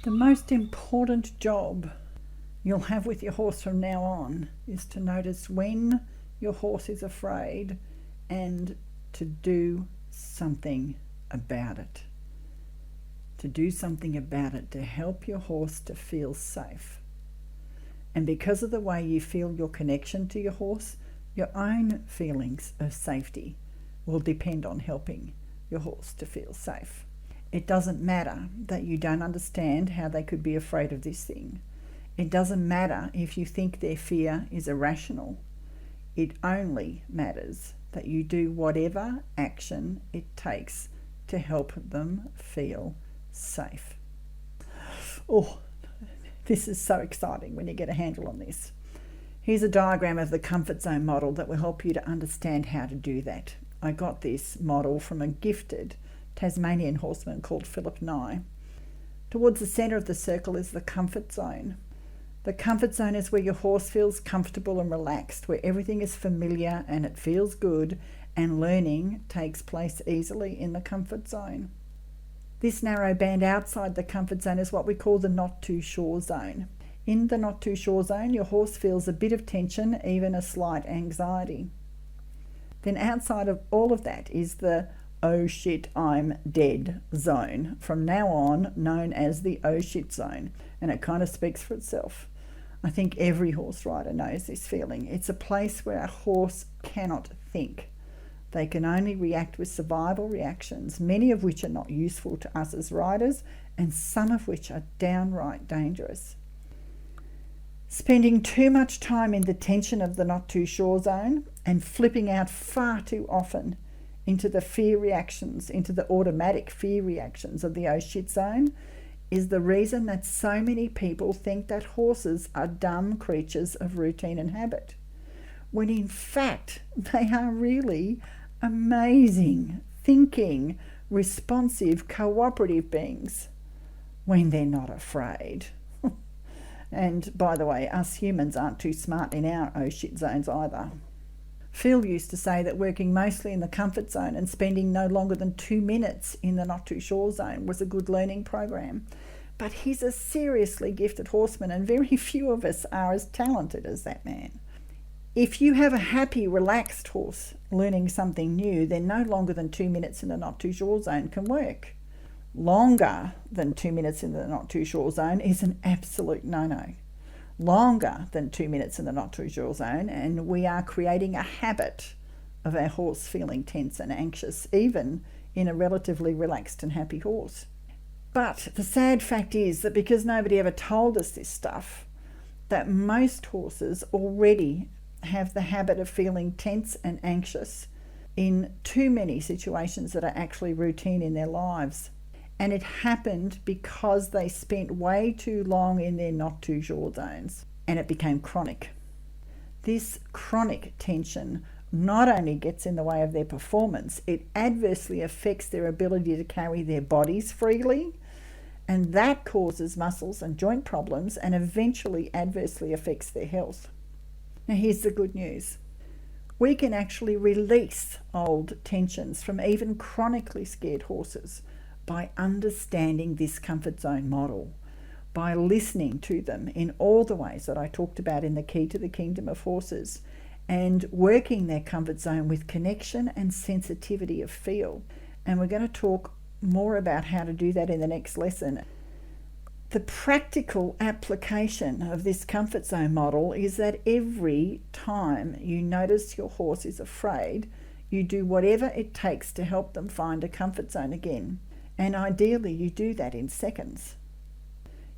The most important job you'll have with your horse from now on is to notice when your horse is afraid and to do something about it. To do something about it to help your horse to feel safe. And because of the way you feel your connection to your horse, your own feelings of safety will depend on helping your horse to feel safe. It doesn't matter that you don't understand how they could be afraid of this thing. It doesn't matter if you think their fear is irrational. It only matters that you do whatever action it takes to help them feel safe. Oh, this is so exciting when you get a handle on this. Here's a diagram of the comfort zone model that will help you to understand how to do that. I got this model from a gifted Tasmanian horseman called Philip Nye. Towards the centre of the circle is the comfort zone. The comfort zone is where your horse feels comfortable and relaxed, where everything is familiar and it feels good, and learning takes place easily in the comfort zone. This narrow band outside the comfort zone is what we call the not too sure zone. In the not too sure zone, your horse feels a bit of tension, even a slight anxiety. Then outside of all of that is the oh shit, I'm dead zone, from now on known as the oh shit zone, and it kind of speaks for itself. I think every horse rider knows this feeling. It's a place where a horse cannot think. They can only react with survival reactions, many of which are not useful to us as riders, and some of which are downright dangerous. Spending too much time in the tension of the not too sure zone and flipping out far too often into the fear reactions, into the automatic fear reactions of the oh shit zone, is the reason that so many people think that horses are dumb creatures of routine and habit, when in fact they are really amazing, thinking, responsive, cooperative beings when they're not afraid. And by the way, us humans aren't too smart in our oh shit zones either. Phil used to say that working mostly in the comfort zone and spending no longer than 2 minutes in the not too sure zone was a good learning program. But he's a seriously gifted horseman, and very few of us are as talented as that man. If you have a happy, relaxed horse learning something new, then no longer than 2 minutes in the not too sure zone can work. Longer than 2 minutes in the not too sure zone is an absolute no-no. Longer than 2 minutes in the not too sure zone, and we are creating a habit of our horse feeling tense and anxious, even in a relatively relaxed and happy horse. But the sad fact is that because nobody ever told us this stuff, that most horses already have the habit of feeling tense and anxious in too many situations that are actually routine in their lives. And it happened because they spent way too long in their not too sure zones, and it became chronic. This chronic tension not only gets in the way of their performance, it adversely affects their ability to carry their bodies freely, and that causes muscles and joint problems and eventually adversely affects their health. Now here's the good news. We can actually release old tensions from even chronically scared horses by understanding this comfort zone model, by listening to them in all the ways that I talked about in the Key to the Kingdom of Horses, and working their comfort zone with connection and sensitivity of feel. And we're going to talk more about how to do that in the next lesson. The practical application of this comfort zone model is that every time you notice your horse is afraid, you do whatever it takes to help them find a comfort zone again. And ideally, you do that in seconds.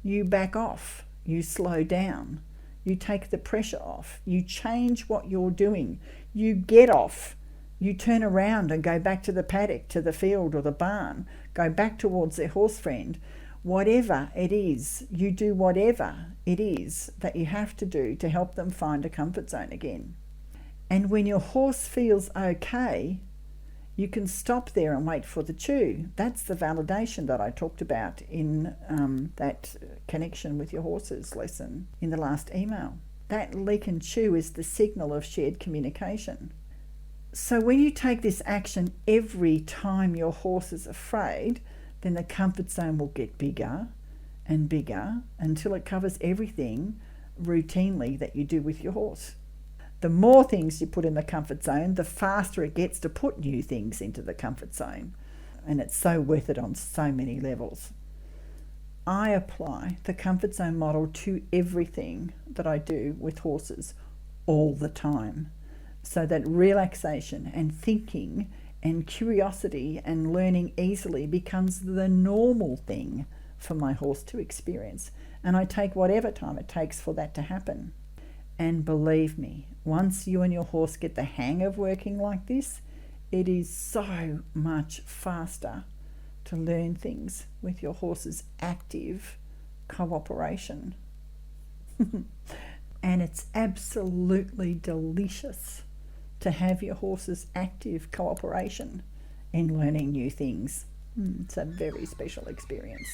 You back off, you slow down, you take the pressure off, you change what you're doing, you get off, you turn around and go back to the paddock, to the field or the barn, go back towards their horse friend. Whatever it is, you do whatever it is that you have to do to help them find a comfort zone again. And when your horse feels okay, you can stop there and wait for the chew. That's the validation that I talked about in that connection with your horses lesson in the last email. That lick and chew is the signal of shared communication. So when you take this action every time your horse is afraid, then the comfort zone will get bigger and bigger until it covers everything routinely that you do with your horse. The more things you put in the comfort zone, the faster it gets to put new things into the comfort zone. And it's so worth it on so many levels. I apply the comfort zone model to everything that I do with horses all the time, so that relaxation and thinking and curiosity and learning easily becomes the normal thing for my horse to experience. And I take whatever time it takes for that to happen. And believe me, once you and your horse get the hang of working like this, it is so much faster to learn things with your horse's active cooperation. And it's absolutely delicious to have your horse's active cooperation in learning new things. It's a very special experience.